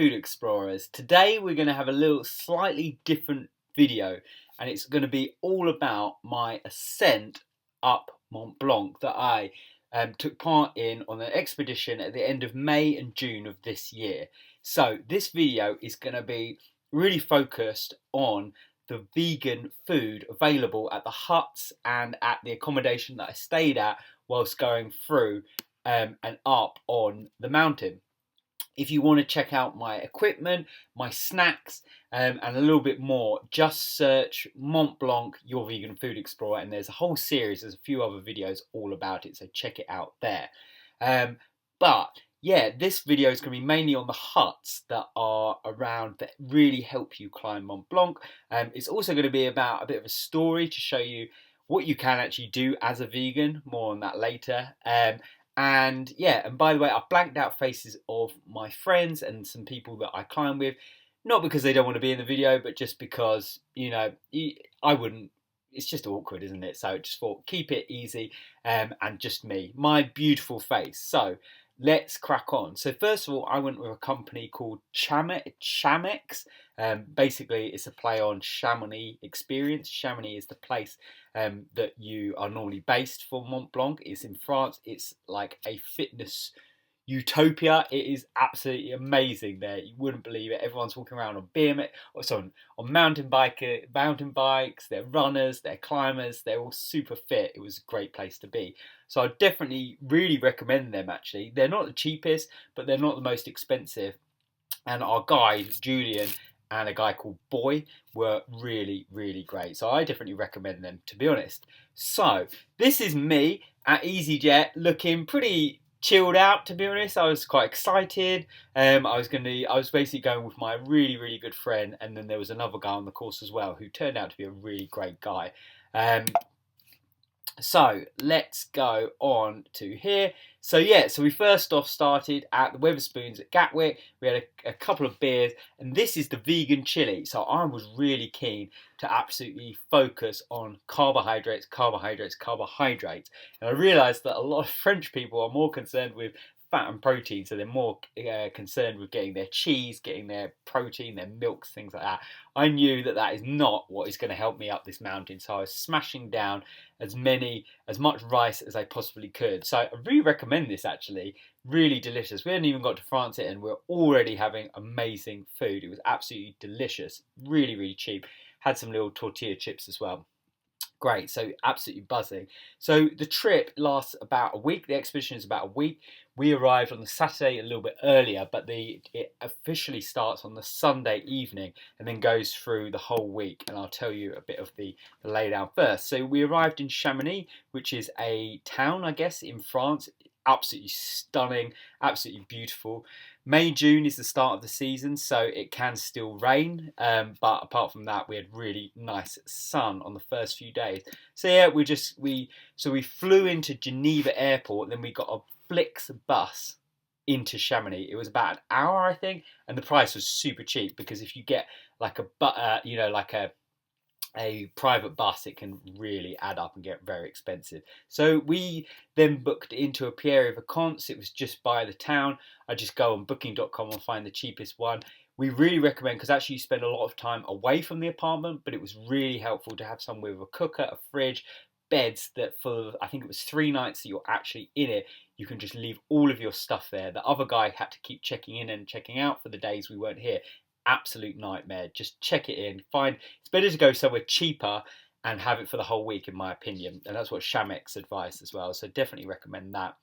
Food Explorers. Today we're going to have a little slightly different video, and it's going to be all about my ascent up Mont Blanc that I took part in on an expedition at the end of May and June of this year. So this video is going to be really focused on the vegan food available at the huts and at the accommodation that I stayed at whilst going through and up on the mountain. If you want to check out my equipment, my snacks, and a little bit more, just search Mont Blanc, Your Vegan Food Explorer, and there's a whole series, there's a few other videos all about it, so check it out there. But yeah, this video is going to be mainly on the huts that are around that really help you climb Mont Blanc. It's also going to be about a bit of a story to show you what you can actually do as a vegan, more on that later. And yeah, and by the way, I've blanked out faces of my friends and some people that I climb with, not because they don't want to be in the video, but just because, you know, I wouldn't, it's just awkward, isn't it? So just thought, keep it easy, and just me, my beautiful face. So let's crack on. So first of all, I went with a company called Chamex. Basically, it's a play on Chamonix experience. Chamonix is the place that you are normally based for Mont Blanc. It's in France. It's like a fitness utopia. It is absolutely amazing there. You wouldn't believe it. Everyone's walking around on mountain bikes. They're runners, they're climbers, they're all super fit. It was a great place to be. So I definitely really recommend them actually. They're not the cheapest, but they're not the most expensive. And our guide, Julian, and a guy called Boy were really, really great. So I definitely recommend them, to be honest. So this is me at EasyJet looking pretty chilled out, to be honest. I was quite excited. I was basically going with my really, really good friend, and then there was another guy on the course as well who turned out to be a really great guy. So let's go on to here. So yeah, so we first off started at the Wetherspoons at Gatwick. We had a couple of beers, and this is the vegan chili. So I was really keen to absolutely focus on carbohydrates. And I realised that a lot of French people are more concerned with fat and protein, so they're more concerned with getting their cheese, getting their protein, their milks, things like that. I knew that that is not what is going to help me up this mountain, so I was smashing down as much rice as I possibly could. So I really recommend this actually, really delicious. We hadn't even got to France yet and we're already having amazing food. It was absolutely delicious, really, really cheap. Had some little tortilla chips as well. Great, so absolutely buzzing. So the trip lasts about a week. The expedition is about a week. We arrived on the Saturday a little bit earlier, but it officially starts on the Sunday evening and then goes through the whole week. And I'll tell you a bit of the laydown first. So we arrived in Chamonix, which is a town, I guess, in France. Absolutely stunning, absolutely beautiful. May, June is the start of the season, so it can still rain, but apart from that, we had really nice sun on the first few days. So yeah, we flew into Geneva airport, then we got a Flix bus into Chamonix. It was about an hour, I think, and the price was super cheap because if you get like a private bus, it can really add up and get very expensive. So we then booked into a Pierre Vacances. It was just by the town. I just go on booking.com and find the cheapest one. We really recommend, because actually you spend a lot of time away from the apartment, but it was really helpful to have someone with a cooker, a fridge, beds that for, I think it was 3 nights that you're actually in it, you can just leave all of your stuff there. The other guy had to keep checking in and checking out for the days we weren't here. Absolute nightmare. Just check it in. It's better to go somewhere cheaper and have it for the whole week, in my opinion. And that's what Chamex advised as well. So definitely recommend that.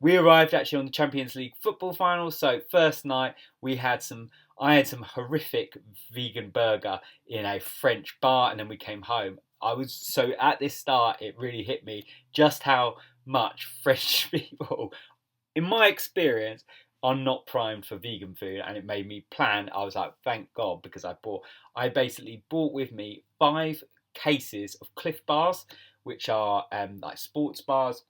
We arrived actually on the Champions League football final. So first night I had some horrific vegan burger in a French bar, and then we came home. So at this start, it really hit me just how much French people, in my experience, are not primed for vegan food, and it made me plan. I was like, thank God, because I basically bought with me 5 cases of Cliff Bars, which are like sports bars,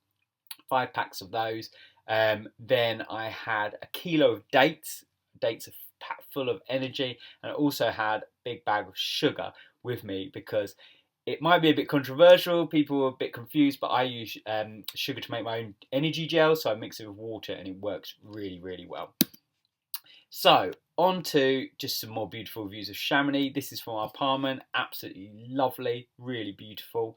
5 packs of those. Then I had a kilo of dates are packed full of energy, and I also had a big bag of sugar with me because it might be a bit controversial, people are a bit confused, but I use sugar to make my own energy gel, so I mix it with water and it works really, really well. So on to just some more beautiful views of Chamonix. This is from our apartment. Absolutely lovely, really beautiful.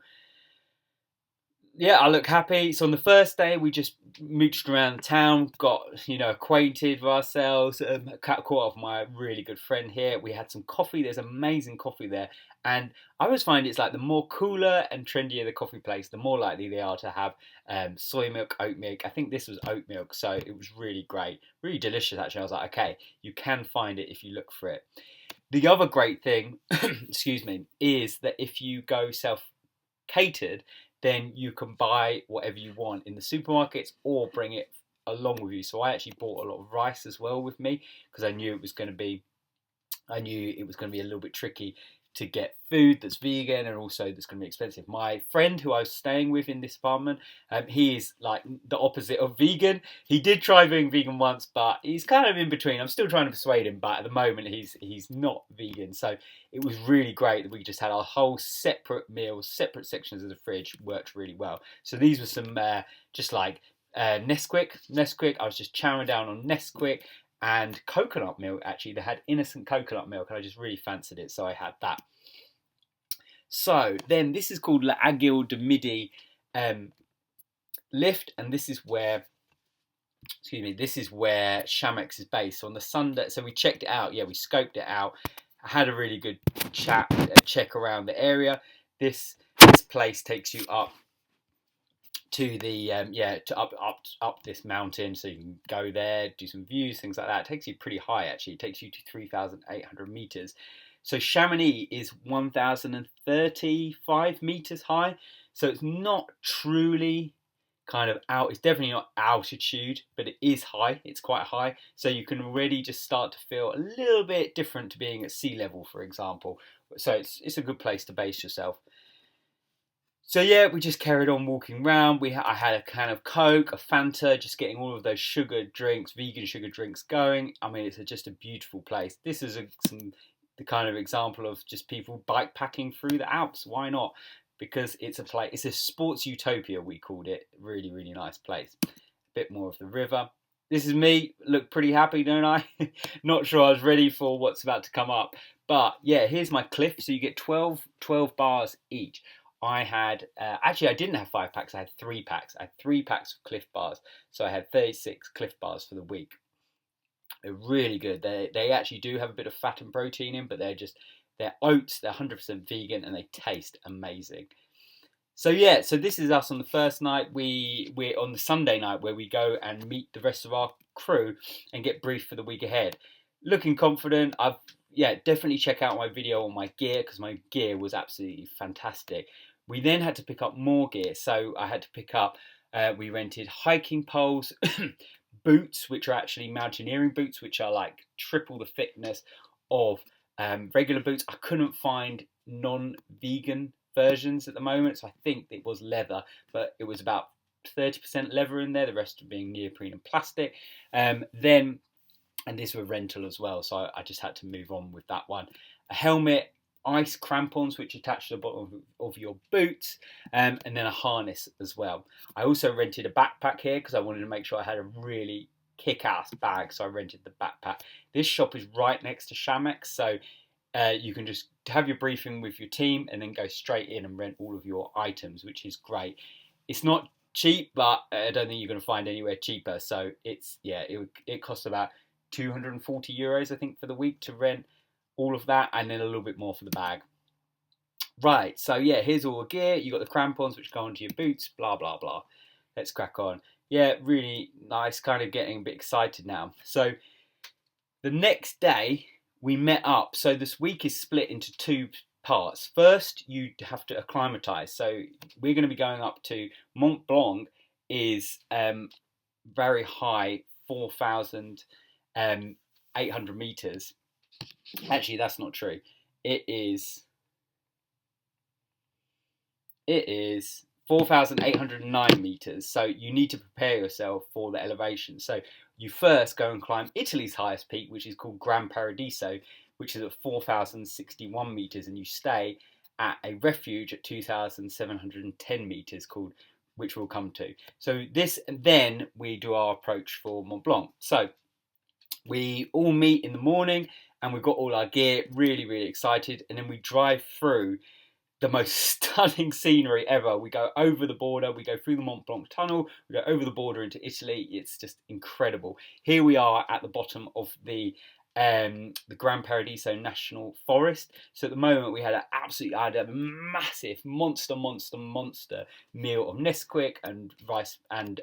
Yeah, I look happy. So on the first day, we just mooched around the town, got acquainted with ourselves. Caught up with my really good friend here. We had some coffee. There's amazing coffee there, and I always find it's like the more cooler and trendier the coffee place, the more likely they are to have soy milk, oat milk. I think this was oat milk, so it was really great, really delicious. Actually, I was like, okay, you can find it if you look for it. The other great thing, excuse me, is that if you go self-catered, then you can buy whatever you want in the supermarkets or bring it along with you. So I actually bought a lot of rice as well with me because I knew it was going to be a little bit tricky to get food that's vegan and also that's going to be expensive. My friend who I was staying with in this apartment, he is like the opposite of vegan. He did try being vegan once, but he's kind of in between. I'm still trying to persuade him, but at the moment he's not vegan. So it was really great that we just had our whole separate meals, separate sections of the fridge. Worked really well. So these were some just like Nesquik. I was just chowing down on Nesquik and coconut milk. Actually, they had innocent coconut milk and I just really fancied it, so I had that. So then this is called La Aiguille de Midi lift, and this is where Chamex is based. So on the Sunday, so we checked it out. Yeah, we scoped it out. I had a really good check around the area. This place takes you up to the up this mountain, so you can go there, do some views, things like that. It takes you pretty high, actually. It takes you to 3,800 meters. So Chamonix is 1,035 meters high, so it's not truly kind of out. It's definitely not altitude, but it is high. It's quite high, so you can already just start to feel a little bit different to being at sea level, for example. So it's a good place to base yourself. So yeah, we just carried on walking around. I had a can of Coke, a Fanta, just getting all of those vegan sugar drinks going. I mean, it's just a beautiful place. This is the kind of example of just people bikepacking through the Alps. Why not? Because it's a sports utopia, we called it. Really, really nice place. A bit more of the river. This is me. Look pretty happy, don't I? Not sure I was ready for what's about to come up. But yeah, here's my cliff. So you get 12 bars each. I had, actually I didn't have 5 packs, I had 3 packs. I had 3 packs of Cliff Bars, so I had 36 Cliff Bars for the week. They're really good. They actually do have a bit of fat and protein in, but they're oats, they're 100% vegan, and they taste amazing. So yeah, so this is us on the first night. We're on the Sunday night where we go and meet the rest of our crew and get briefed for the week ahead. Looking confident. Definitely check out my video on my gear because my gear was absolutely fantastic. We then had to pick up more gear, so I had to pick up. We rented hiking poles, boots, which are actually mountaineering boots, which are like triple the thickness of regular boots. I couldn't find non-vegan versions at the moment, so I think it was leather, but it was about 30% leather in there, the rest being neoprene and plastic. And these were rental as well, so I just had to move on with that one. A helmet, ice crampons which attach to the bottom of your boots, and then a harness as well. I also rented a backpack here because I wanted to make sure I had a really kick-ass bag, so I rented the backpack. This shop is right next to Chamex, so you can just have your briefing with your team and then go straight in and rent all of your items, which is great. It's not cheap, but I don't think you're going to find anywhere cheaper. So it costs about €240, I think, for the week to rent all of that, and then a little bit more for the bag. Right, so yeah, here's all the gear. You got the crampons which go onto your boots, blah blah blah. Let's crack on. Yeah, really nice, kind of getting a bit excited now. So the next day we met up. So this week is split into 2 parts. First, you have to acclimatise. So we're going to be going up to Mont Blanc, is very high, 4,800 meters. Actually, that's not true. It is 4,809 meters. So you need to prepare yourself for the elevation. So you first go and climb Italy's highest peak, which is called Gran Paradiso, which is at 4,061 meters, and you stay at a refuge at 2,710 meters which we'll come to. So this, and then we do our approach for Mont Blanc. So we all meet in the morning and we've got all our gear, really, really excited. And then we drive through the most stunning scenery ever. We go over the border, we go through the Mont Blanc tunnel, we go over the border into Italy. It's just incredible. Here we are at the bottom of the Gran Paradiso National Forest. So at the moment we had a massive monster meal of Nesquik and rice and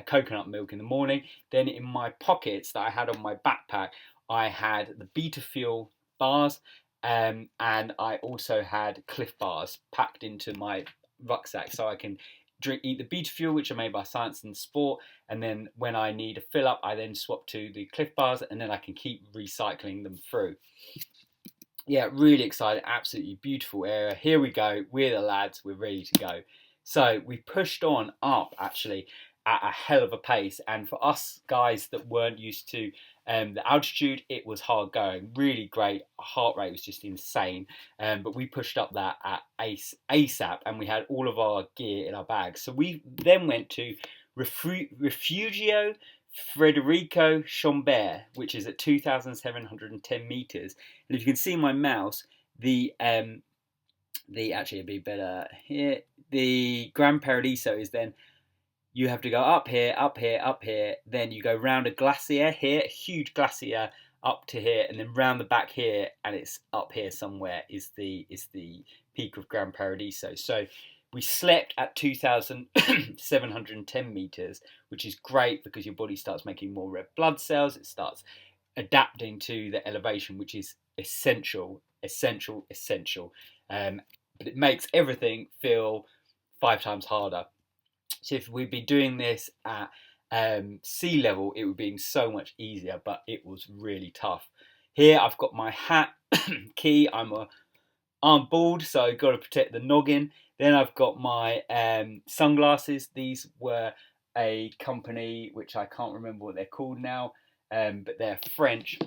coconut milk in the morning. Then in my pockets that I had on my backpack, I had the Beta Fuel bars, and I also had Cliff bars packed into my rucksack, so I can eat the Beta Fuel, which are made by Science and Sport, and then when I need a fill up, I then swap to the Cliff bars, and then I can keep recycling them through. Yeah, really excited, absolutely beautiful area. Here we go, we're the lads, we're ready to go. So we pushed on up actually at a hell of a pace, and for us guys that weren't used to the altitude, it was hard going, really great. Our heart rate was just insane, but we pushed up that at ASAP, and we had all of our gear in our bags. So we then went to Rifugio Federico Chambert, which is at 2,710 meters. And if you can see my mouse, the actually it'd be better here. The Gran Paradiso is then, you have to go up here, up here, up here. Then you go round a glacier here, a huge glacier up to here, and then round the back here, and it's up here somewhere is the peak of Gran Paradiso. So we slept at 2,710 meters, which is great because your body starts making more red blood cells. It starts adapting to the elevation, which is essential. But it makes everything feel 5 times harder. So if we'd been doing this at sea level, it would be so much easier, but it was really tough. Here I've got my hat, key, I'm bald, so I've got to protect the noggin. Then I've got my sunglasses. These were a company, which I can't remember what they're called now, but they're French,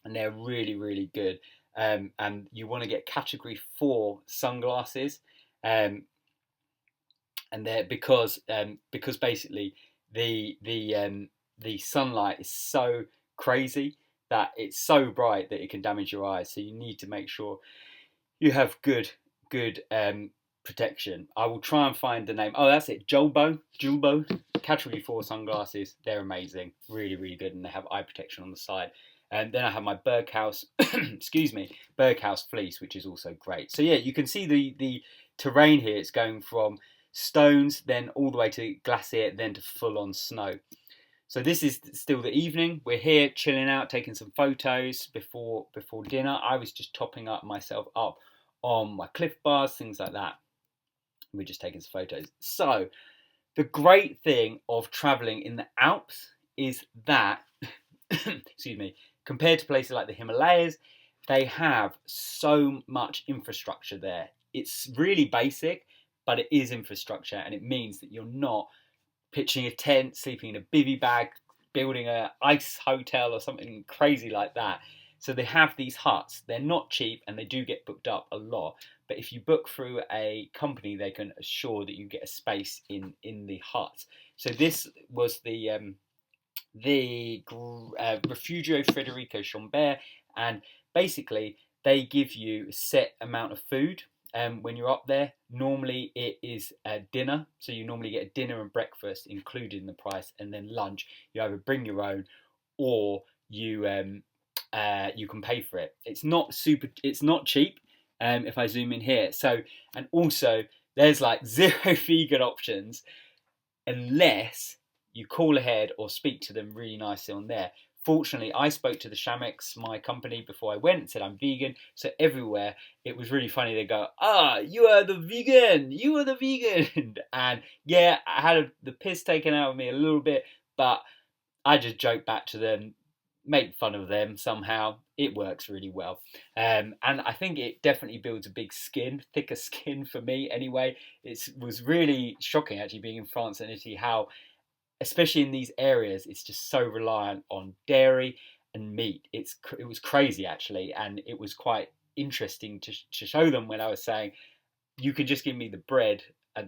and they're really, really good. And you want to get category 4 sunglasses. And they're because basically the sunlight is so crazy that it's so bright that it can damage your eyes. So you need to make sure you have good protection. I will try and find the name. Oh, that's it. Julbo category 4 sunglasses. They're amazing, really, really good, and they have eye protection on the side. And then I have my Berghaus, Berghaus fleece, which is also great. So yeah, you can see the terrain here. It's going from stones, then all the way to glacier, then to full-on snow. So this is still the evening. We're here chilling out, taking some photos before dinner. I was just topping up myself up on my Cliff bars, things like that. We're just taking some photos. So the great thing of traveling in the Alps is that, excuse me, compared to places like the Himalayas, they have so much infrastructure there. It's really basic, but it is infrastructure, and it means that you're not pitching a tent, sleeping in a bivy bag, building an ice hotel or something crazy like that. So they have these huts. They're not cheap, and they do get booked up a lot. But if you book through a company, they can assure that you get a space in the hut. So this was the Rifugio Federico Chambert, and basically they give you a set amount of food. When you're up there, normally it is a dinner, so you normally get a dinner and breakfast included in the price, and then lunch you either bring your own or you can pay for it. It's not cheap. If I zoom in here, so, and also there's like 0 vegan options unless you call ahead or speak to them really nicely on there. Fortunately, I spoke to the Chamex, my company, before I went and said I'm vegan. So everywhere, it was really funny. They go, you are the vegan. And yeah, I had the piss taken out of me a little bit, but I just joked back to them, make fun of them somehow. It works really well. And I think it definitely builds a thicker skin for me anyway. It was really shocking actually being in France and Italy, how especially in these areas, it's just so reliant on dairy and meat. It was crazy actually, and it was quite interesting to show them when I was saying, you can just give me the bread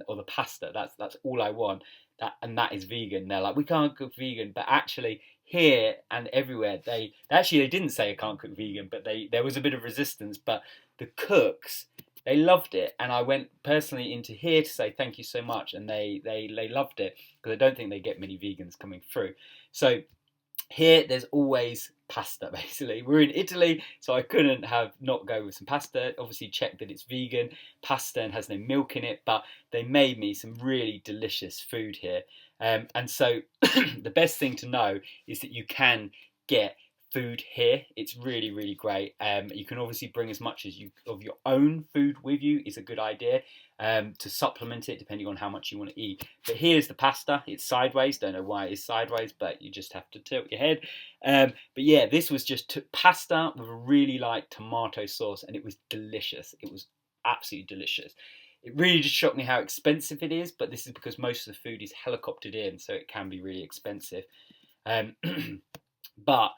or the pasta. That's all I want. That is vegan. They're like, we can't cook vegan, but actually here and everywhere, they didn't say I can't cook vegan, but there was a bit of resistance. But the cooks, they loved it, and I went personally into here to say thank you so much, and they loved it, because I don't think they get many vegans coming through. So here, there's always pasta, basically. We're in Italy, so I couldn't have not go with some pasta. Obviously, check that it's vegan pasta and has no milk in it, but they made me some really delicious food here. And so the best thing to know is that you can get food here. It's really, really great. You can obviously bring as much as of your own food with you, is a good idea, to supplement it depending on how much you want to eat. But here's the pasta. It's sideways. Don't know why it's sideways, but you just have to tilt your head. But yeah, this was just pasta with a really light tomato sauce, and it was delicious. It was absolutely delicious. It really just shocked me how expensive it is, but this is because most of the food is helicoptered in, so it can be really expensive. But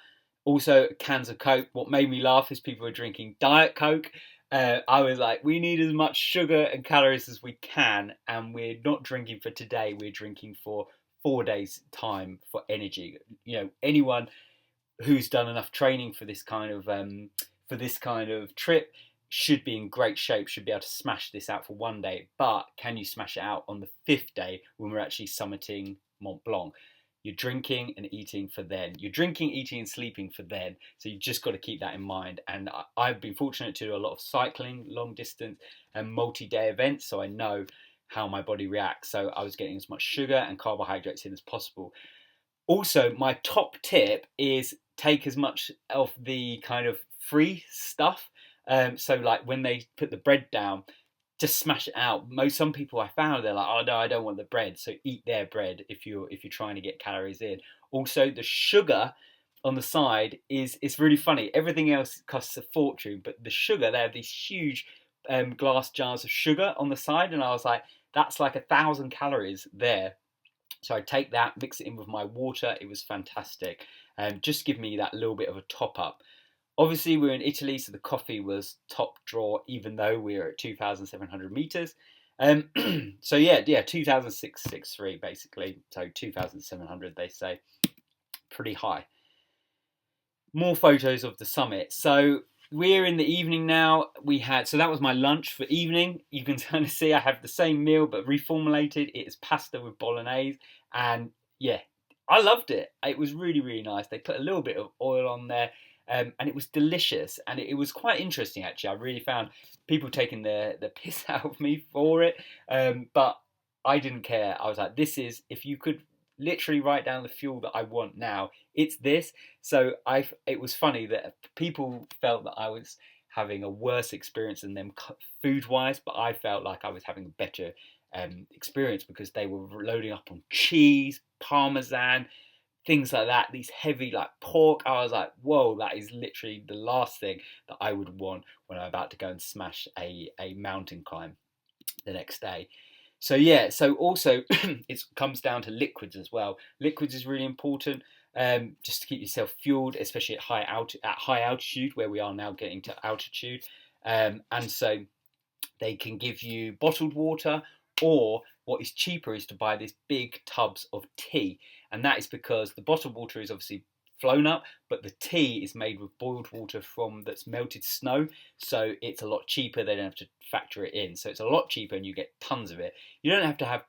also cans of Coke. What made me laugh is people were drinking Diet Coke. I was like, we need as much sugar and calories as we can, and we're not drinking for today. We're drinking for 4 days' time for energy. You know, anyone who's done enough training for this kind of trip should be in great shape, should be able to smash this out for 1 day. But can you smash it out on the 5th day when we're actually summiting Mont Blanc? You're drinking and eating for then. You're drinking, eating, and sleeping for then. So you've just got to keep that in mind. And I've been fortunate to do a lot of cycling, long distance, and multi-day events, so I know how my body reacts. So I was getting as much sugar and carbohydrates in as possible. Also, my top tip is take as much of the kind of free stuff. So like when they put the bread down, just smash it out. Some people I found, they're like, oh no, I don't want the bread. So eat their bread if you're trying to get calories in. Also, the sugar on the side it's really funny. Everything else costs a fortune, but the sugar, they have these huge glass jars of sugar on the side, and I was like, that's like 1,000 calories there. So I take that, mix it in with my water. It was fantastic. Just give me that little bit of a top up. Obviously, we're in Italy, so the coffee was top draw, even though we were at 2,700 meters. So yeah, 2,663 basically. So 2,700, they say, pretty high. More photos of the summit. So we're in the evening now. So that was my lunch for evening. You can kind of see I have the same meal, but reformulated. It is pasta with bolognese, and yeah, I loved it. It was really, really nice. They put a little bit of oil on there. And it was delicious, and it was quite interesting actually. I really found people taking the piss out of me for it, but I didn't care. I was like, this is, if you could literally write down the fuel that I want now, it's this. So it was funny that people felt that I was having a worse experience than them food wise, but I felt like I was having a better experience, because they were loading up on cheese, parmesan, things like that, these heavy like pork. I was like, whoa, that is literally the last thing that I would want when I'm about to go and smash a mountain climb the next day. So yeah, so also it comes down to liquids as well. Liquids is really important, just to keep yourself fueled, especially at high altitude, where we are now getting to altitude. And so they can give you bottled water, or what is cheaper is to buy these big tubs of tea. And that is because the bottled water is obviously flown up, but the tea is made with boiled water that's melted snow, so it's a lot cheaper. They don't have to factor it in, so it's a lot cheaper, and you get tons of it. You don't have to have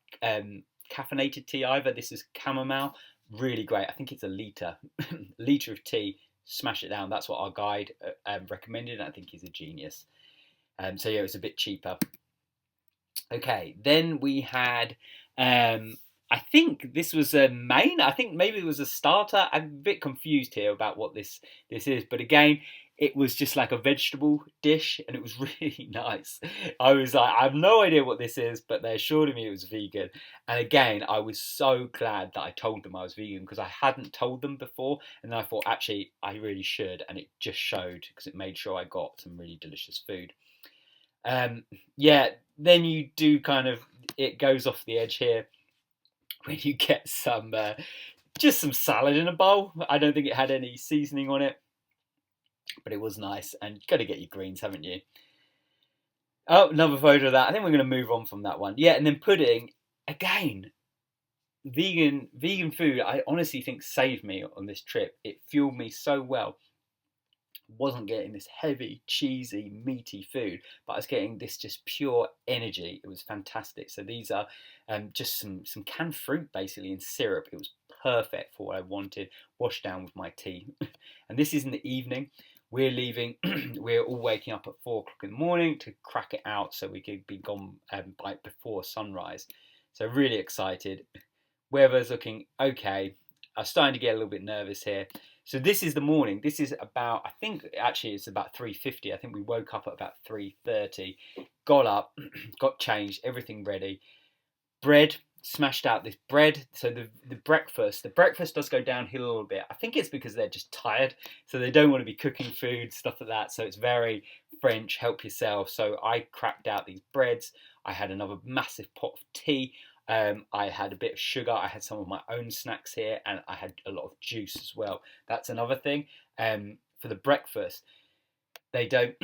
caffeinated tea either. This is chamomile, really great. I think it's a litre of tea. Smash it down. That's what our guide recommended, and I think he's a genius. So yeah, it was a bit cheaper. Okay, then we had, I think this was a main. I think maybe it was a starter. I'm a bit confused here about what this is, but again, it was just like a vegetable dish, and it was really nice. I was like, I have no idea what this is, but they assured me it was vegan. And again, I was so glad that I told them I was vegan, because I hadn't told them before, and I thought, actually, I really should, and it just showed, because it made sure I got some really delicious food. Yeah, then you do kind of, it goes off the edge here when you get just some salad in a bowl. I don't think it had any seasoning on it, but it was nice. And you've got to get your greens, haven't you? Oh, another photo of that. I think we're going to move on from that one. Yeah, and then pudding, again, vegan food, I honestly think saved me on this trip. It fueled me so well. Wasn't getting this heavy, cheesy, meaty food, but I was getting this just pure energy. It was fantastic. So these are just some canned fruit basically in syrup. It was perfect for what I wanted, washed down with my tea. And this is in the evening. We're leaving. We're all waking up at 4 o'clock in the morning to crack it out so we could be gone by before sunrise. So really excited. Weather's looking okay. I'm starting to get a little bit nervous here. So this is the morning. This is about, I think actually it's about 3:50. I think we woke up at about 3:30. Got up, got changed, everything ready. Bread, smashed out this bread. So the breakfast does go downhill a little bit. I think it's because they're just tired. So they don't want to be cooking food, stuff like that. So it's very French, help yourself. So I cracked out these breads. I had another massive pot of tea. I had a bit of sugar. I had some of my own snacks here, and I had a lot of juice as well. That's another thing. For the breakfast, they don't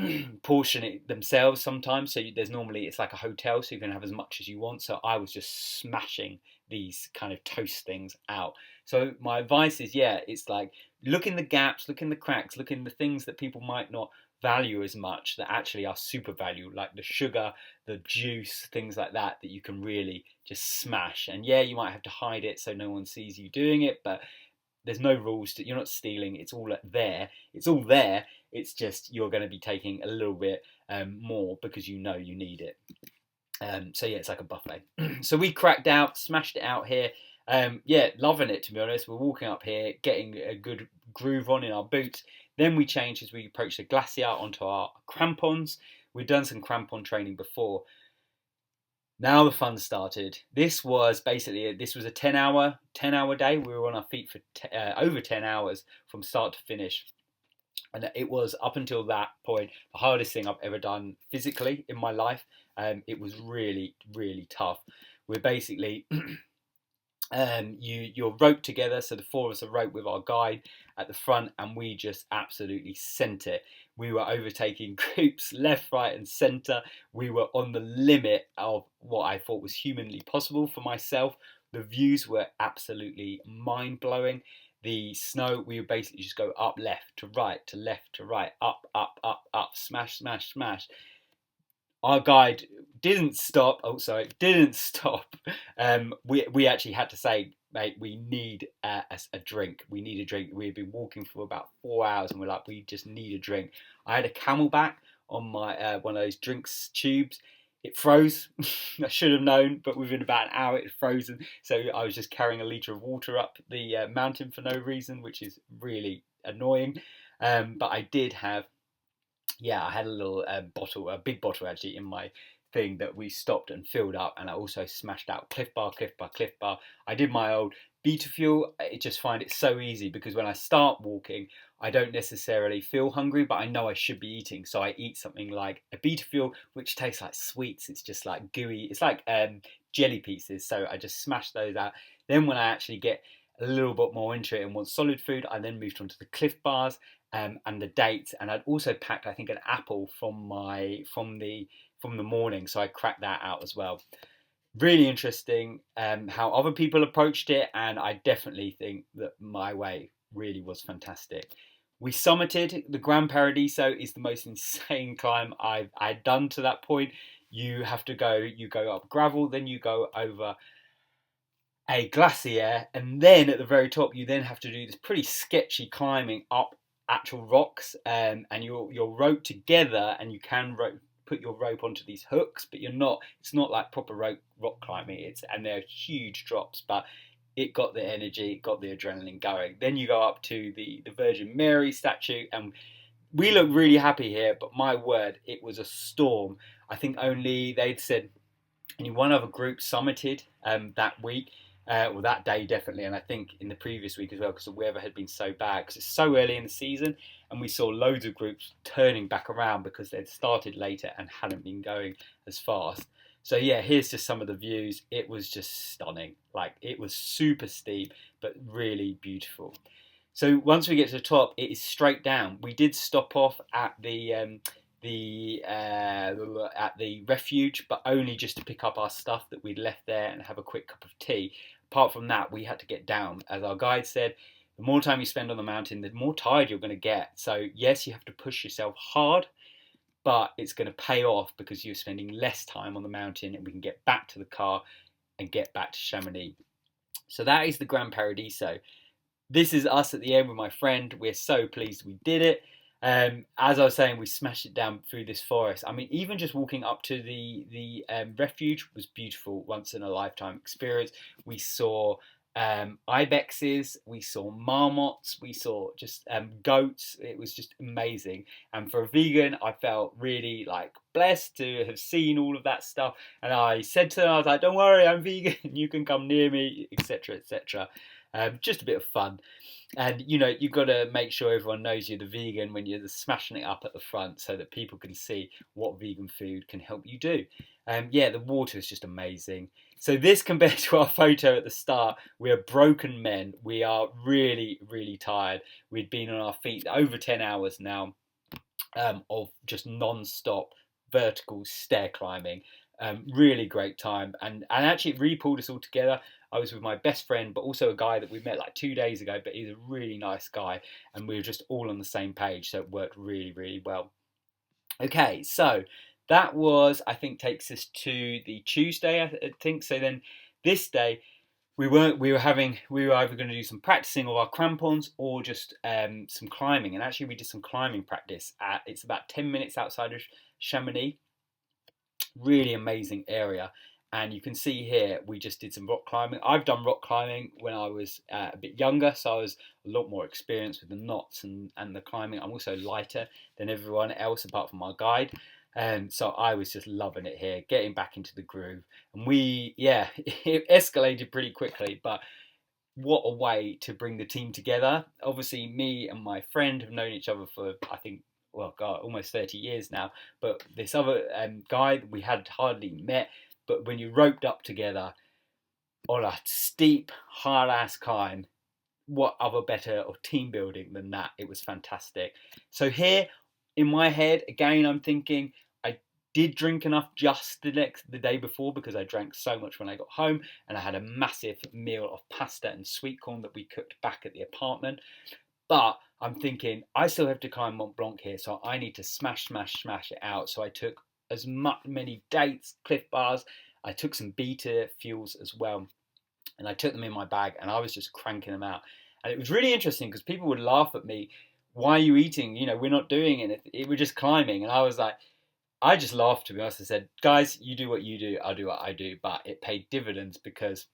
portion it themselves sometimes. So there's normally, it's like a hotel, so you can have as much as you want. So I was just smashing these kind of toast things out. So my advice is, yeah, it's like look in the gaps, look in the cracks, look in the things that people might not value as much that actually are super value, like the sugar, the juice, things like that you can really just smash. And yeah, you might have to hide it so no one sees you doing it, but there's no rules you're not stealing. It's all there. It's just you're going to be taking a little bit more because you know you need it. So yeah, it's like a buffet. So we cracked out, smashed it out here. Yeah, loving it, to be honest. We're walking up here, getting a good groove on in our boots. Then we changed as we approached the glacier onto our crampons. We'd done some crampon training before. Now the fun started. This was a 10-hour day. We were on our feet for over 10 hours from start to finish. And it was, up until that point, the hardest thing I've ever done physically in my life. It was really, really tough. We're basically you're roped together, so the four of us are roped with our guide at the front, and we just absolutely sent it. We were overtaking groups left, right, and centre. We were on the limit of what I thought was humanly possible for myself. The views were absolutely mind-blowing. The snow, we would basically just go up, left to right, to left to right, up, up, up, up, smash, smash, smash. Our guide didn't stop. Oh, sorry, didn't stop. We actually had to say, mate, we need a drink. We need a drink. We had been walking for about 4 hours, and we're like, we just need a drink. I had a Camelback on my one of those drinks tubes. It froze. I should have known, but within about an hour, it had frozen. So I was just carrying a litre of water up the mountain for no reason, which is really annoying. But I did have. Yeah, I had a little bottle, a big bottle actually, in my thing that we stopped and filled up, and I also smashed out Cliff Bar, Cliff Bar, Cliff Bar. I did my old Beta Fuel. I just find it so easy because when I start walking, I don't necessarily feel hungry, but I know I should be eating. So I eat something like a Beta Fuel, which tastes like sweets. It's just like gooey. It's like jelly pieces. So I just smash those out. Then when I actually get a little bit more into it and want solid food, I then moved on to the Cliff Bars and the dates. And I'd also packed, I think, an apple from the morning. So I cracked that out as well. Really interesting how other people approached it, and I definitely think that my way really was fantastic. We summited the Gran Paradiso. Is the most insane climb I'd done to that point. You go up gravel, then you go over a glacier, and then at the very top you then have to do this pretty sketchy climbing up actual rocks, and you're roped together, and you can put your rope onto these hooks, but it's not like proper rock climbing. And they're huge drops, but it got the energy, it got the adrenaline going. Then you go up to the Virgin Mary statue, and we look really happy here, but my word, it was a storm. I think they'd said only one other group summited that week, or that day definitely, and I think in the previous week as well, because the weather had been so bad, because it's so early in the season, and we saw loads of groups turning back around because they'd started later and hadn't been going as fast. So yeah, here's just some of the views. It was just stunning. Like, it was super steep, but really beautiful. So once we get to the top, it is straight down. We did stop off at the refuge, but only just to pick up our stuff that we'd left there and have a quick cup of tea. apart from that, we had to get down. As our guide said, the more time you spend on the mountain, the more tired you're going to get. So yes, you have to push yourself hard, but it's going to pay off because you're spending less time on the mountain, and we can get back to the car and get back to Chamonix. So that is the Gran Paradiso. This is us at the end with my friend. We're so pleased we did it. As I was saying, we smashed it down through this forest. I mean, even just walking up to the refuge was beautiful, once in a lifetime experience. We saw ibexes, we saw marmots, we saw just goats. It was just amazing. And for a vegan, I felt really like blessed to have seen all of that stuff. And I said to them, I was like, "Don't worry, I'm vegan. You can come near me," etc., etc. Just a bit of fun. And you've got to make sure everyone knows you're the vegan when you're smashing it up at the front, so that people can see what vegan food can help you do. Yeah, the water is just amazing. So this, compared to our photo at the start, we are broken men. We are really, really tired. We'd been on our feet over 10 hours now, of just non-stop vertical stair climbing. Really great time, and actually it really pulled us all together. I was with my best friend, but also a guy that we met like 2 days ago, but he's a really nice guy, and we were just all on the same page, so it worked really, really well. Okay, so that was, I think, takes us to the Tuesday, I think. So then this day, we were either going to do some practicing of our crampons or just some climbing. And actually we did some climbing practice. It's about 10 minutes outside of Chamonix. Really amazing area. And you can see here, we just did some rock climbing. I've done rock climbing when I was a bit younger, so I was a lot more experienced with the knots and the climbing. I'm also lighter than everyone else apart from our guide. So I was just loving it here, getting back into the groove. And it escalated pretty quickly, but what a way to bring the team together. Obviously, me and my friend have known each other for, I think, well, God, almost 30 years now. But this other guy we had hardly met. But when you roped up together on a steep, hard-ass climb, what other better or team building than that? It was fantastic. So here, in my head, again, I'm thinking I did drink enough just the day before, because I drank so much when I got home, and I had a massive meal of pasta and sweet corn that we cooked back at the apartment. But I'm thinking I still have to climb Mont Blanc here, so I need to smash it out. So I took as many dates, Cliff Bars. I took some beta fuels as well, and I took them in my bag, and I was just cranking them out. And it was really interesting because people would laugh at me. "Why are you eating? We're not doing it. We're just climbing." And I was like, I just laughed, to be honest. I said, "Guys, you do what you do. I'll do what I do." But it paid dividends because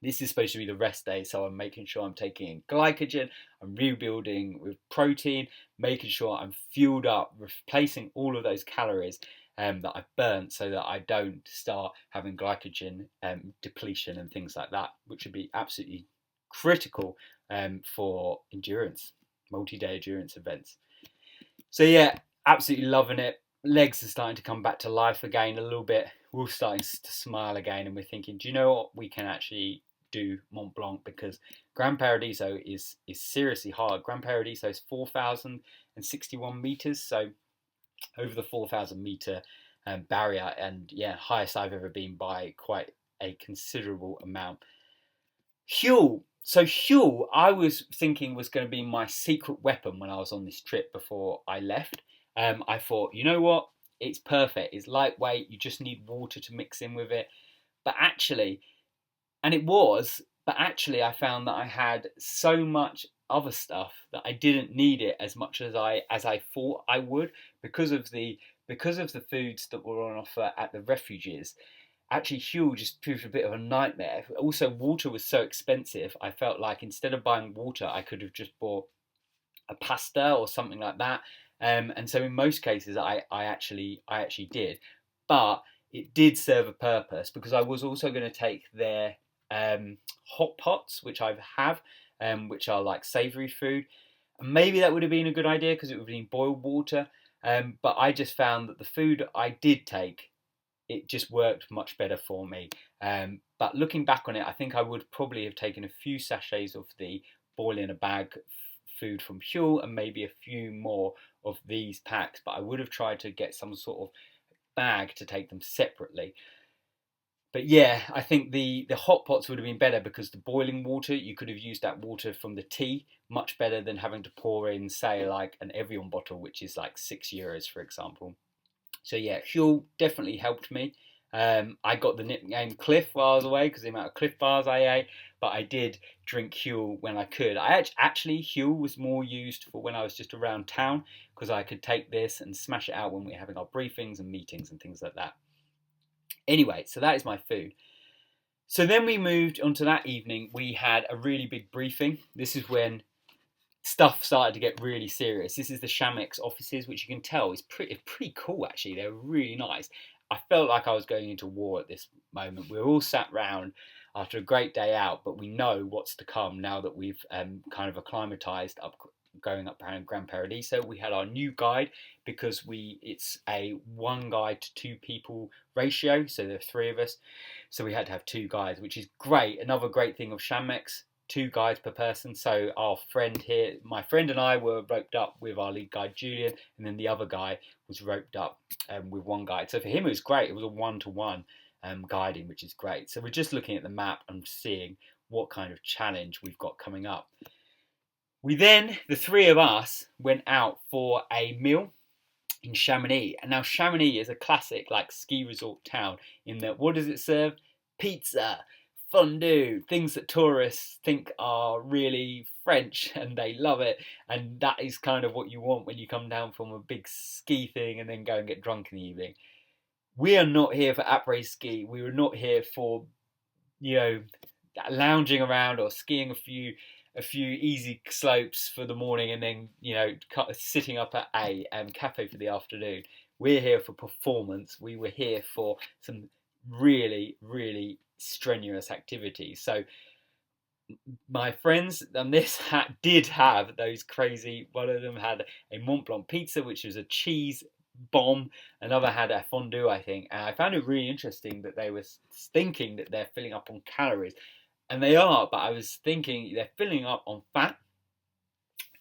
this is supposed to be the rest day, so I'm making sure I'm taking in glycogen, I'm rebuilding with protein, making sure I'm fueled up, replacing all of those calories that I've burnt, so that I don't start having glycogen depletion and things like that, which would be absolutely critical for endurance, multi-day endurance events. So yeah, absolutely loving it. Legs are starting to come back to life again a little bit. We're starting to smile again, and we're thinking, do you know what? We can actually do Mont Blanc, because Gran Paradiso is seriously hard. Gran Paradiso is 4,061 meters, so over the 4,000 meter barrier, and yeah, highest I've ever been by quite a considerable amount. Huel. So Huel, I was thinking was going to be my secret weapon when I was on this trip before I left. I thought, you know what? It's perfect. It's lightweight. You just need water to mix in with it. But actually, and it was, but actually I found that I had so much other stuff that I didn't need it as much as I thought I would, because of the foods that were on offer at the refuges. Actually, Huel just proved a bit of a nightmare. Also, water was so expensive. I felt like instead of buying water, I could have just bought a pasta or something like that. And so in most cases, I actually did, but it did serve a purpose, because I was also going to take their hot pots, which I have, which are like savoury food. And maybe that would have been a good idea because it would have been boiled water. But I just found that the food I did take, it just worked much better for me. But looking back on it, I think I would probably have taken a few sachets of the boil in a bag food from Huel, and maybe a few more of these packs, but I would have tried to get some sort of bag to take them separately. But yeah, I think the hot pots would have been better because the boiling water, you could have used that water from the tea much better than having to pour in, say, like an Evian bottle, which is like €6, for example. So yeah, Huel definitely helped me. I got the nickname Cliff while I was away because the amount of Cliff bars I ate, but I did drink Huel when I could. Actually, Huel was more used for when I was just around town because I could take this and smash it out when we were having our briefings and meetings and things like that. Anyway, so that is my food. So then we moved on to that evening. We had a really big briefing. This is when stuff started to get really serious. This is the Chamex offices, which you can tell is pretty cool actually. They're really nice. I felt like I was going into war at this moment. We were all sat round after a great day out, but we know what's to come now that we've kind of acclimatized up going up around Gran Paradiso. We had our new guide because it's a one guide to two people ratio, so there are three of us. So we had to have two guides, which is great. Another great thing of Chamex, two guides per person. So our friend here, my friend and I were roped up with our lead guide Julian, and then the other guy was roped up with one guide. So for him it was great. It was a one-to-one guiding, which is great. So we're just looking at the map and seeing what kind of challenge we've got coming up. We then, the three of us, went out for a meal in Chamonix. And now Chamonix is a classic like ski resort town in that what does it serve? Pizza, fondue, things that tourists think are really French and they love it. And that is kind of what you want when you come down from a big ski thing and then go and get drunk in the evening. We are not here for après ski. We were not here for, lounging around or skiing a few easy slopes for the morning and then sitting up at a cafe for the afternoon. We're here for performance. We were here for some really strenuous activities. So my friends on this did have those crazy. One of them had a Mont Blanc pizza, which was a cheese bomb. Another had a fondue, I think. And I found it really interesting that they were thinking that they're filling up on calories. And they are, but I was thinking they're filling up on fat.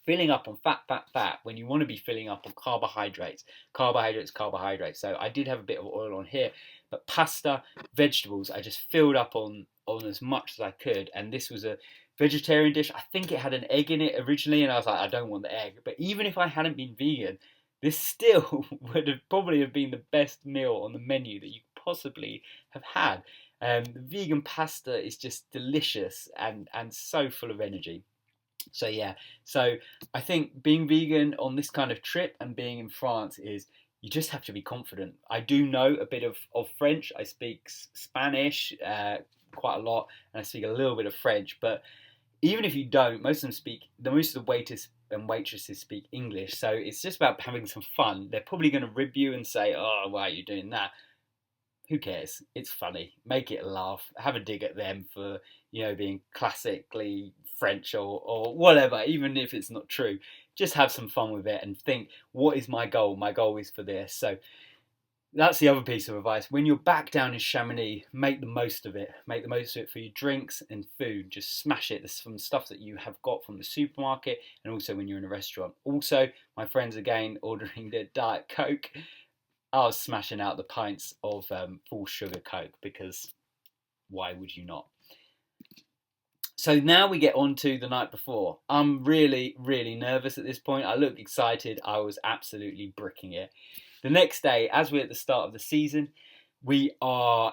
Filling up on fat, when you want to be filling up on carbohydrates. Carbohydrates. So I did have a bit of oil on here, but pasta, vegetables, I just filled up on as much as I could. And this was a vegetarian dish. I think it had an egg in it originally, and I was like, I don't want the egg. But even if I hadn't been vegan, this still would have probably have been the best meal on the menu that you could possibly have had. The vegan pasta is just delicious and so full of energy. So yeah, so I think being vegan on this kind of trip and being in France is you just have to be confident. I do know a bit of French. I speak Spanish quite a lot, and I speak a little bit of French. But even if you don't, most of the waiters and waitresses speak English. So it's just about having some fun. They're probably going to rib you and say, "Oh, why are you doing that?" Who cares? It's funny. Make it a laugh. Have a dig at them for, being classically French or whatever, even if it's not true. Just have some fun with it and think, what is my goal? My goal is for this. So that's the other piece of advice. When you're back down in Chamonix, make the most of it. Make the most of it for your drinks and food. Just smash it. There's some stuff that you have got from the supermarket and also when you're in a restaurant. Also, my friends again ordering their Diet Coke. I was smashing out the pints of full sugar Coke because why would you not? So now we get on to the night before. I'm really nervous at this point. I look excited. I was absolutely bricking it. The next day, as we're at the start of the season, it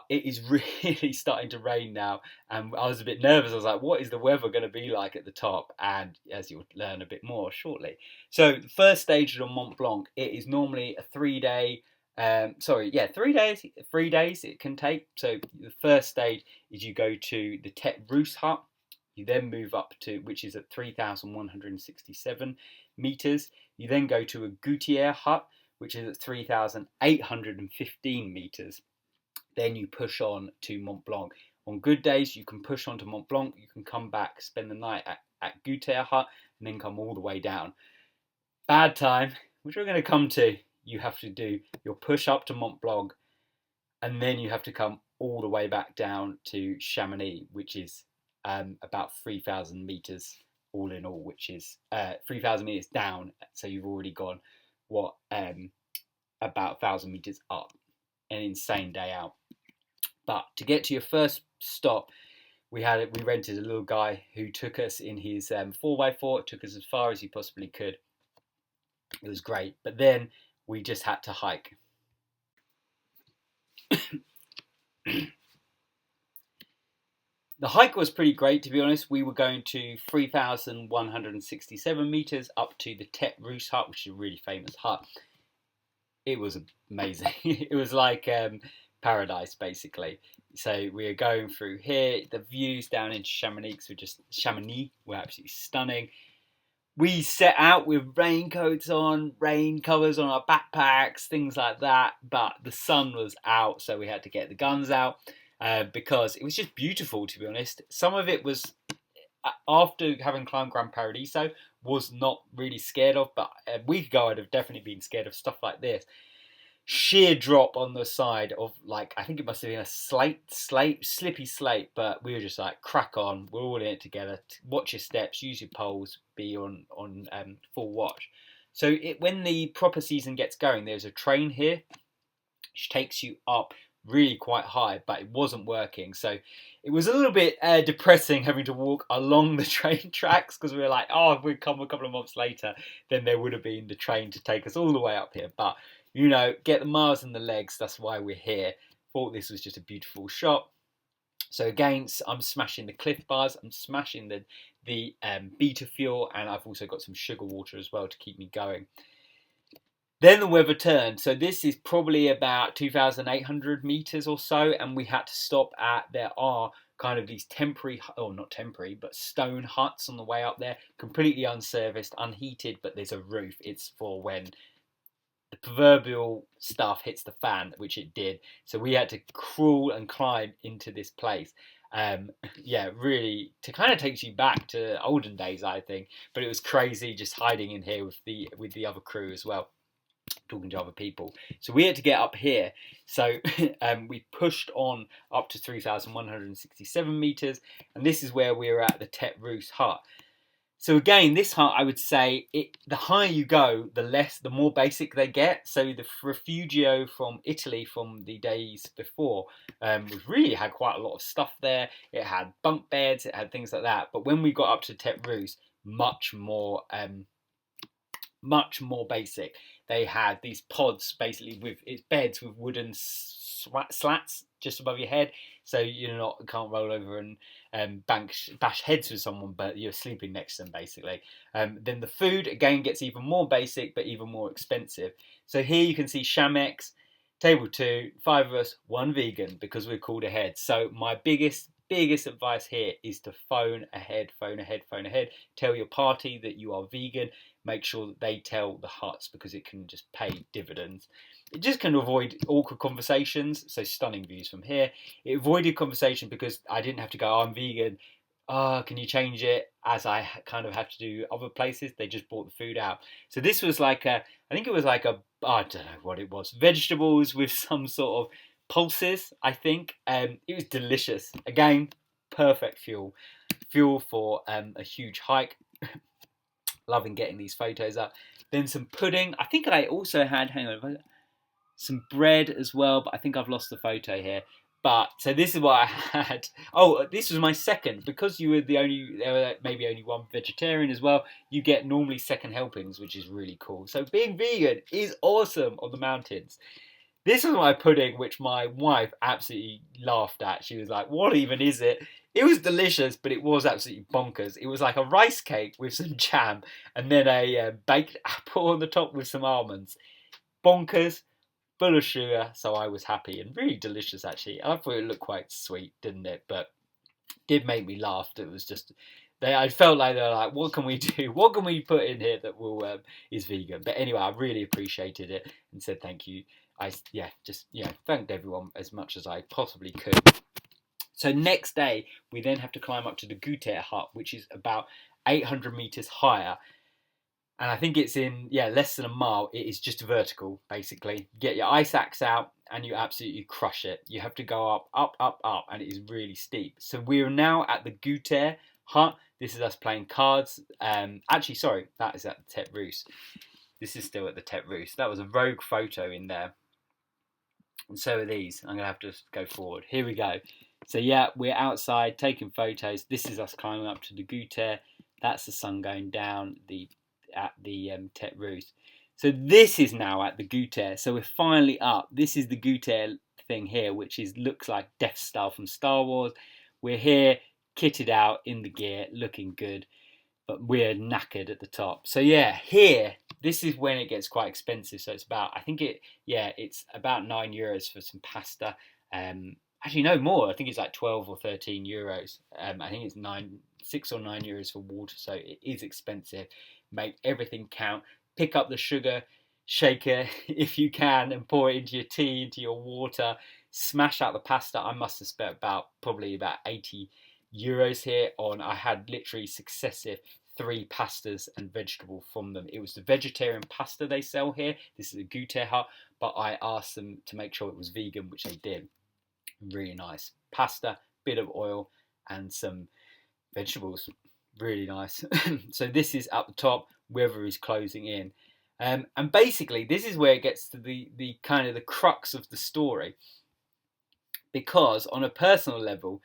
is really starting to rain now. And I was a bit nervous. I was like, what is the weather going to be like at the top? And as you'll learn a bit more shortly. So the first stage of Mont Blanc, it is normally a 3-day 3 days. 3 days it can take. So the first stage is you go to the Tête Rousse Hut. You then move up to, which is at 3,167 meters. You then go to a Goûter Hut, which is at 3,815 meters. Then you push on to Mont Blanc. On good days, you can push on to Mont Blanc. You can come back, spend the night at Goûter Hut, and then come all the way down. Bad time, which we're going to come to. You have to do your push up to Mont Blanc, and then you have to come all the way back down to Chamonix, which is about 3,000 meters all in all, which is 3,000 meters down. So you've already gone about 1,000 meters up. An insane day out. But to get to your first stop, we rented a little guy who took us in his 4x4, took us as far as he possibly could. It was great, but then we just had to hike. The hike was pretty great, to be honest. We were going to 3,167 meters up to the Tête Rousse Hut, which is a really famous hut. It was amazing. It was like paradise, basically. So we are going through here. The views down into Chamonix were absolutely stunning. We set out with raincoats on, rain covers on our backpacks, things like that. But the sun was out, so we had to get the guns out because it was just beautiful, to be honest. Some of it was, after having climbed Gran Paradiso, was not really scared of. But a week ago, I'd have definitely been scared of stuff like this. Sheer drop on the side of, like, I think it must have been a slippy slate, but we were just like, crack on, we're all in it together. Watch your steps, use your poles, be on full watch. So when the proper season gets going, there's a train here which takes you up really quite high, but it wasn't working. So it was a little bit depressing having to walk along the train tracks, because we were like, oh, if we'd come a couple of months later, then there would have been the train to take us all the way up here. But you know, get the miles in the legs, that's why we're here. Thought this was just a beautiful shot. So again, I'm smashing the Cliff Bars, I'm smashing the beta fuel, and I've also got some sugar water as well to keep me going. Then the weather turned. So this is probably about 2,800 meters or so, and we had to stop there are kind of these temporary, or not temporary, but stone huts on the way up there, completely unserviced, unheated, but there's a roof. It's for when the proverbial stuff hits the fan, which it did. So we had to crawl and climb into this place. Yeah, really, to kind of takes you back to olden days, I think. But it was crazy just hiding in here with the other crew as well, talking to other people. So we had to get up here. So we pushed on up to 3,167 meters, and this is where we were at the Tête Rousse Hut. So again, this hut, I would say, the higher you go, the more basic they get. So the Rifugio from Italy from the days before, we really had quite a lot of stuff there. It had bunk beds, it had things like that. But when we got up to Tête Rousse, much more basic. They had these pods, basically with beds with wooden slats just above your head, so can't roll over and bash heads with someone, but you're sleeping next to them, basically. Then the food again gets even more basic, but even more expensive. So here you can see Chamex, table 2, 5 of us, 1 vegan, because we're called ahead. So my biggest advice here is to phone ahead. Tell your party that you are vegan. Make sure that they tell the huts, because it can just pay dividends. It just can avoid awkward conversations. So stunning views from here. It avoided conversation because I didn't have to go, oh, I'm vegan. Can you change it? As I kind of have to do other places. They just brought the food out. So this was like I don't know what it was. Vegetables with some sort of pulses, I think. It was delicious. Again, perfect fuel for a huge hike. Loving getting these photos up. Then some pudding. I think I also had, some bread as well, but I think I've lost the photo here. But so this is what I had. Oh, this was my second, because there were maybe only one vegetarian as well. You get normally second helpings, which is really cool. So being vegan is awesome on the mountains. This was my pudding, which my wife absolutely laughed at. She was like, what even is it? It was delicious, but it was absolutely bonkers. It was like a rice cake with some jam and then a baked apple on the top with some almonds. Bonkers, full of sugar, so I was happy, and really delicious, actually. I thought it looked quite sweet, didn't it? But it did make me laugh. It was just... I felt like they were like, what can we do? What can we put in here that will is vegan? But anyway, I really appreciated it and said thank you. Thanked everyone as much as I possibly could. So next day, we then have to climb up to the Goûter Hut, which is about 800 meters higher. And I think it's in, less than a mile. It is just vertical, basically. You get your ice axe out and you absolutely crush it. You have to go up, and it is really steep. So we're now at the Goûter Hut. This is us playing cards. Actually, sorry, that is at the Tête Rousse. This is still at the Tête Rousse. That was a rogue photo in there. And so are these. I'm going to have to go forward. Here we go. So yeah, we're outside taking photos. This is us climbing up to the Goûter. That's the sun going down at the Tête Rousse. So this is now at the Goûter. So we're finally up. This is the Goûter thing here, which looks like Death Star from Star Wars. We're here, kitted out in the gear, looking good, but we're knackered at the top. So yeah, here, this is when it gets quite expensive. So it's about, it's about €9 for some pasta. Actually, no more. I think it's like 12 or 13 euros. I think it's 6 or 9 euros for water. So it is expensive. Make everything count. Pick up the sugar shaker if you can and pour it into your tea, into your water. Smash out the pasta. I must have spent probably about 80 euros here on. I had literally successive 3 pastas and vegetable from them. It was the vegetarian pasta they sell here. This is a Goûter Hut, but I asked them to make sure it was vegan, which they did. Really nice pasta, bit of oil, and some vegetables. Really nice. So this is up the top. River is closing in, and basically this is where it gets to the kind of the crux of the story. Because on a personal level,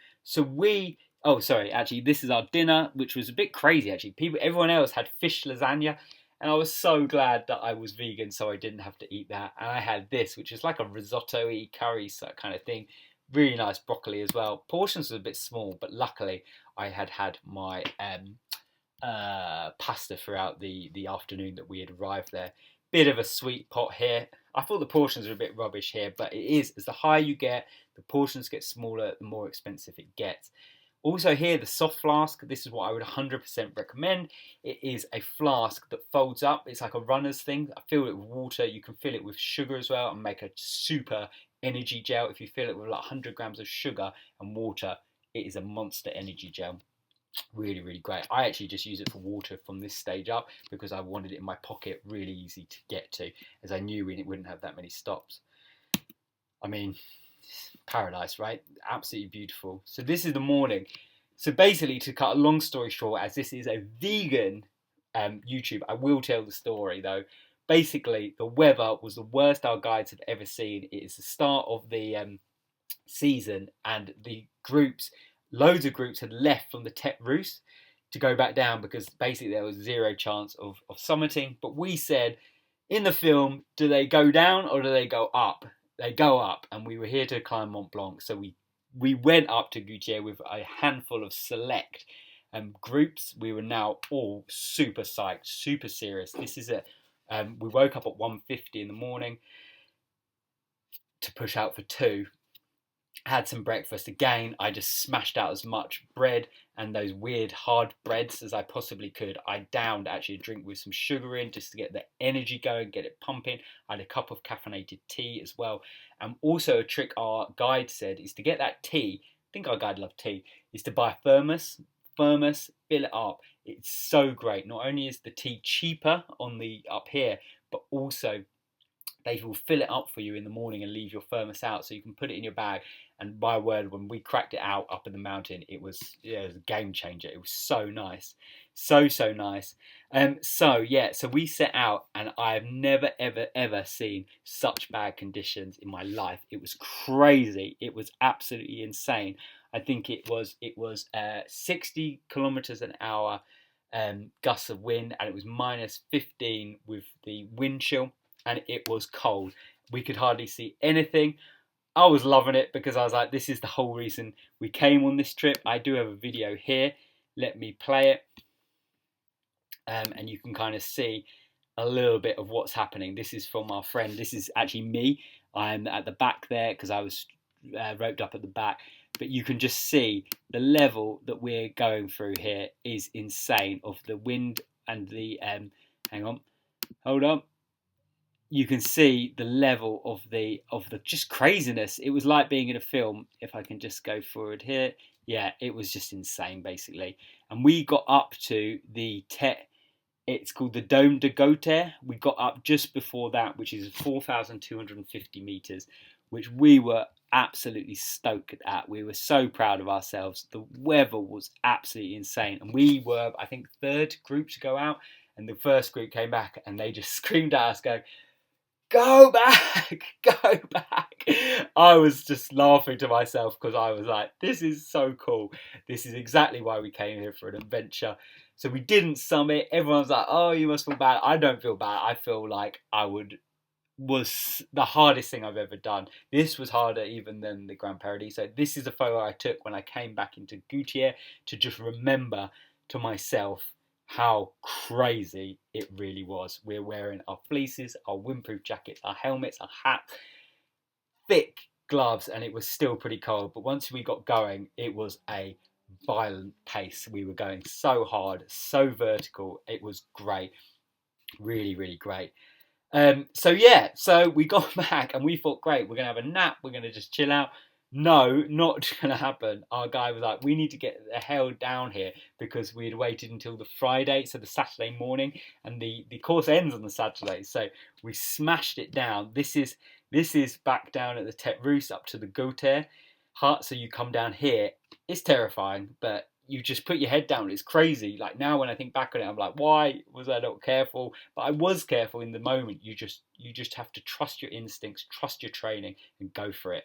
actually, this is our dinner, which was a bit crazy, actually. Everyone else had fish lasagna, and I was so glad that I was vegan, so I didn't have to eat that. And I had this, which is like a risotto-y curry kind of thing. Really nice broccoli as well. Portions were a bit small, but luckily I had my pasta throughout the afternoon that we had arrived there. Bit of a sweet pot here. I thought the portions were a bit rubbish here, but it is, as the higher you get, the portions get smaller, the more expensive it gets. Also here, the soft flask. This is what I would 100% recommend. It is a flask that folds up. It's like a runner's thing. I fill it with water. You can fill it with sugar as well and make a super energy gel. If you fill it with like 100 grams of sugar and water, it is a monster energy gel. Really, really great. I actually just use it for water from this stage up because I wanted it in my pocket, really easy to get to, as I knew we wouldn't have that many stops. I mean, paradise, right? Absolutely beautiful. So this is the morning. So basically, to cut a long story short, as this is a vegan YouTube, I will tell the story though. Basically, the weather was the worst our guides have ever seen. It is the start of the season, and loads of groups had left from the Tête Rousse to go back down because basically there was zero chance of summiting. But we said, in the film, do they go down or do they go up? They go up, and we were here to climb Mont Blanc, so we went up to Goûter with a handful of select groups. We were now all super psyched, super serious. This is we woke up at 1:50 in the morning to push out for 2. Had some breakfast again. I just smashed out as much bread and those weird hard breads as I possibly could. I downed actually a drink with some sugar in just to get the energy going, get it pumping. I had a cup of caffeinated tea as well. And also a trick our guide said is to get that tea. I think our guide loved tea. Is to buy a thermos, fill it up. It's so great. Not only is the tea cheaper up here, but also they will fill it up for you in the morning and leave your thermos out, so you can put it in your bag. And my word, when we cracked it out up in the mountain, it was a game changer. It was so nice, so nice. So we set out, and I have never ever seen such bad conditions in my life. It was crazy. It was absolutely insane. I think it was 60 kilometers an hour gusts of wind, and it was minus 15 with the wind chill. And it was cold. We could hardly see anything. I was loving it because I was like, this is the whole reason we came on this trip. I do have a video here. Let me play it. And you can kind of see a little bit of what's happening. This is from our friend. This is actually me. I'm at the back there because I was roped up at the back. But you can just see the level that we're going through here is insane, of the wind and the... hang on. Hold on. You can see the level of the just craziness. It was like being in a film. If I can just go forward here. Yeah, it was just insane, basically. And we got up to the it's called the Dôme de Goûter. We got up just before that, which is 4,250 meters, which we were absolutely stoked at. We were so proud of ourselves. The weather was absolutely insane. And we were, I think, 3rd group to go out. And the first group came back and they just screamed at us going, go back, go back. I was just laughing to myself because I was like, this is so cool. This is exactly why we came here, for an adventure. So we didn't summit. Everyone's like, oh, you must feel bad. I don't feel bad. I feel like was the hardest thing I've ever done. This was harder even than the Gran Paradiso. This is a photo I took when I came back into Goûter to just remember to myself how crazy it really was. We're wearing our fleeces, our windproof jackets, our helmets, our hats, thick gloves, and it was still pretty cold. But once we got going, it was a violent pace. We were going so hard, so vertical. It was great. Really, really great. So we got back and we thought, great, we're going to have a nap. We're going to just chill out. No, not going to happen. Our guy was like, we need to get the hell down here, because we had waited until the Friday, so the Saturday morning, and the course ends on the Saturday. So we smashed it down. This is back down at the Tête Rousse up to the Goûter Hut. So you come down here. It's terrifying, but you just put your head down. It's crazy. Like now when I think back on it, I'm like, why was I not careful? But I was careful in the moment. You just have to trust your instincts, trust your training, and go for it.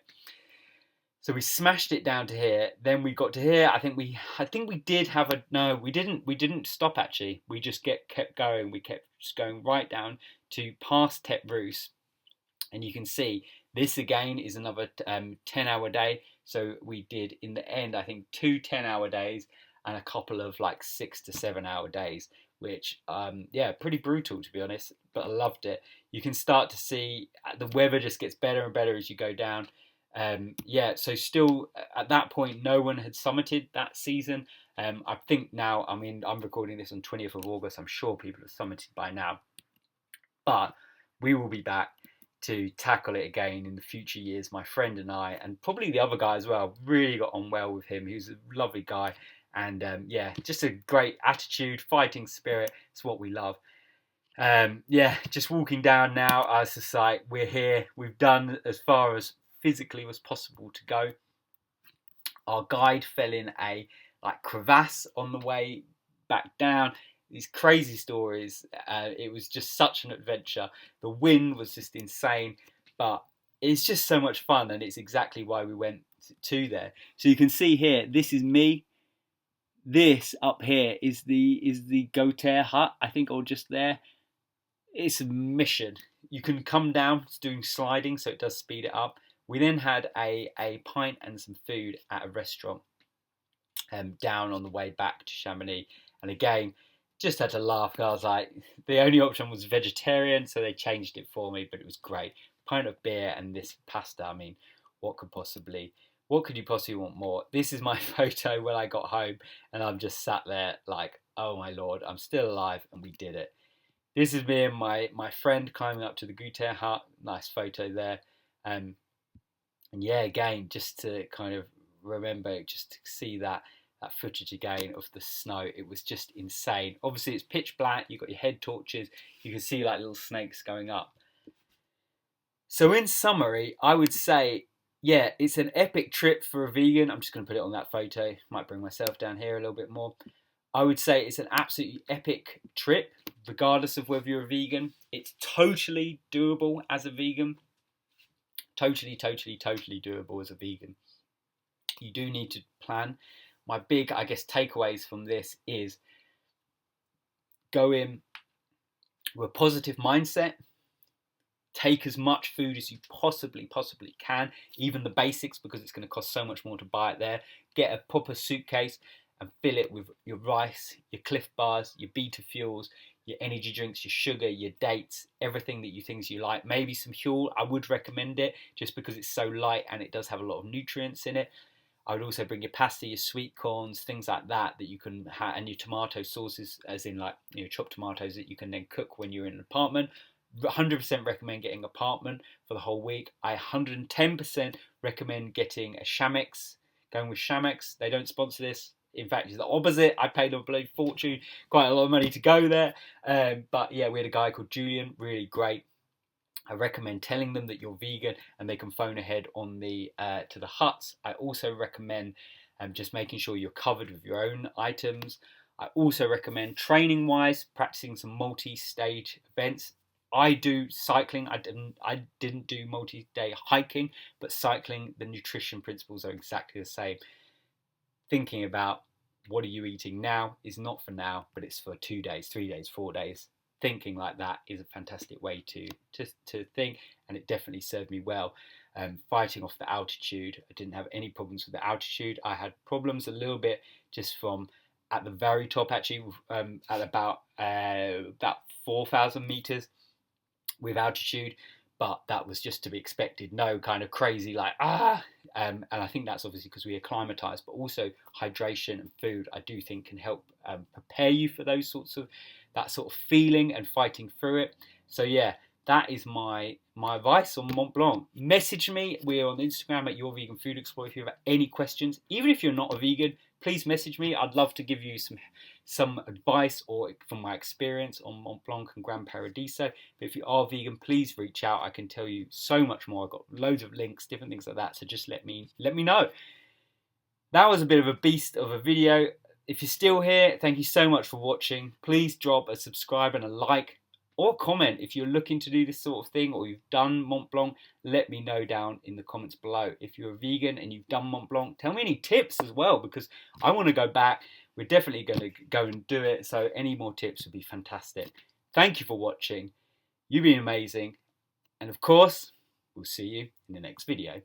So we smashed it down to here. Then we got to here. I think we did have a no. We didn't stop actually. We just kept going. We kept just going right down to past Tête Rousse, and you can see this again is another 10-hour day. So we did in the end, I think 2 10-hour days and a couple of like 6 to 7 hour days, which pretty brutal to be honest. But I loved it. You can start to see the weather just gets better and better as you go down. So still at that point, no one had summited that season. I think now, I mean, I'm recording this on 20th of August. I'm sure people have summited by now. But we will be back to tackle it again in the future years. My friend and I, and probably the other guy as well, really got on well with him. He was a lovely guy. And just a great attitude, fighting spirit. It's what we love. Just walking down now, I was just like, we're here. We've done as far as physically was possible to go. Our guide fell in a crevasse on the way back down. These crazy stories. It was just such an adventure. The wind was just insane, but it's just so much fun, and it's exactly why we went to there. So you can see here, this is me. This up here is the Goûter Hut, I think, or just there. It's a mission. You can come down. It's doing sliding, so it does speed it up. We then had a pint and some food at a restaurant down on the way back to Chamonix. And again, just had to laugh. I was like, the only option was vegetarian, so they changed it for me, but it was great. Pint of beer and this pasta. I mean, what could you possibly want more? This is my photo when I got home, and I'm just sat there like, oh my Lord, I'm still alive, and we did it. This is me and my friend climbing up to the Goûter Hut. Nice photo there. And yeah, again, just to kind of remember, just to see that footage again of the snow. It was just insane. Obviously, it's pitch black. You've got your head torches. You can see like little snakes going up. So in summary, I would say, yeah, it's an epic trip for a vegan. I'm just going to put it on that photo. Might bring myself down here a little bit more. I would say it's an absolutely epic trip, regardless of whether you're a vegan. It's totally doable as a vegan. Totally doable as a vegan. You do need to plan. My big, I guess, takeaways from this is go in with a positive mindset. Take as much food as you possibly can, even the basics, because it's going to cost so much more to buy it there. Get a proper suitcase and fill it with your rice, your Cliff Bars, your Beta Fuels, your energy drinks, your sugar, your dates, everything that you think you like. Maybe some Huel. I would recommend it just because it's so light and it does have a lot of nutrients in it. I would also bring your pasta, your sweet corns, things like that you can have, and your tomato sauces, as in chopped tomatoes that you can then cook when you're in an apartment. 100% recommend getting an apartment for the whole week. I 110% recommend getting a Chamex, going with Chamex. They don't sponsor this. In fact, it's the opposite. I paid a bloody fortune, quite a lot of money to go there. But yeah, we had a guy called Julian, really great. I recommend telling them that you're vegan and they can phone ahead on to the huts. I also recommend just making sure you're covered with your own items. I also recommend training-wise, practicing some multi-stage events. I do cycling. I didn't do multi-day hiking, but cycling, the nutrition principles are exactly the same. Thinking about what are you eating now is not for now, but it's for 2 days, 3 days, 4 days. Thinking like that is a fantastic way to think, and it definitely served me well. Fighting off the altitude, I didn't have any problems with the altitude. I had problems a little bit just from at the very top, actually, at about 4,000 meters with altitude, but that was just to be expected. No kind of crazy like and I think that's obviously because we acclimatise, but also hydration and food I do think can help prepare you for that sort of feeling and fighting through it. So yeah, that is my advice on Mont Blanc. Message me. We're on Instagram at Your Vegan Food Explorer. If you have any questions, even if you're not a vegan, please message me. I'd love to give you some advice or from my experience on Mont Blanc and Gran Paradiso. But if you are vegan, please reach out. I can tell you so much more. I've got loads of links, different things like that. So just let me know. That was a bit of a beast of a video. If you're still here, thank you so much for watching. Please drop a subscribe and a like or comment if you're looking to do this sort of thing or you've done Mont Blanc. Let me know down in the comments below. If you're a vegan and you've done Mont Blanc, tell me any tips as well, because I want to go back. We're definitely going to go and do it, so any more tips would be fantastic. Thank you for watching. You've been amazing, and of course, we'll see you in the next video.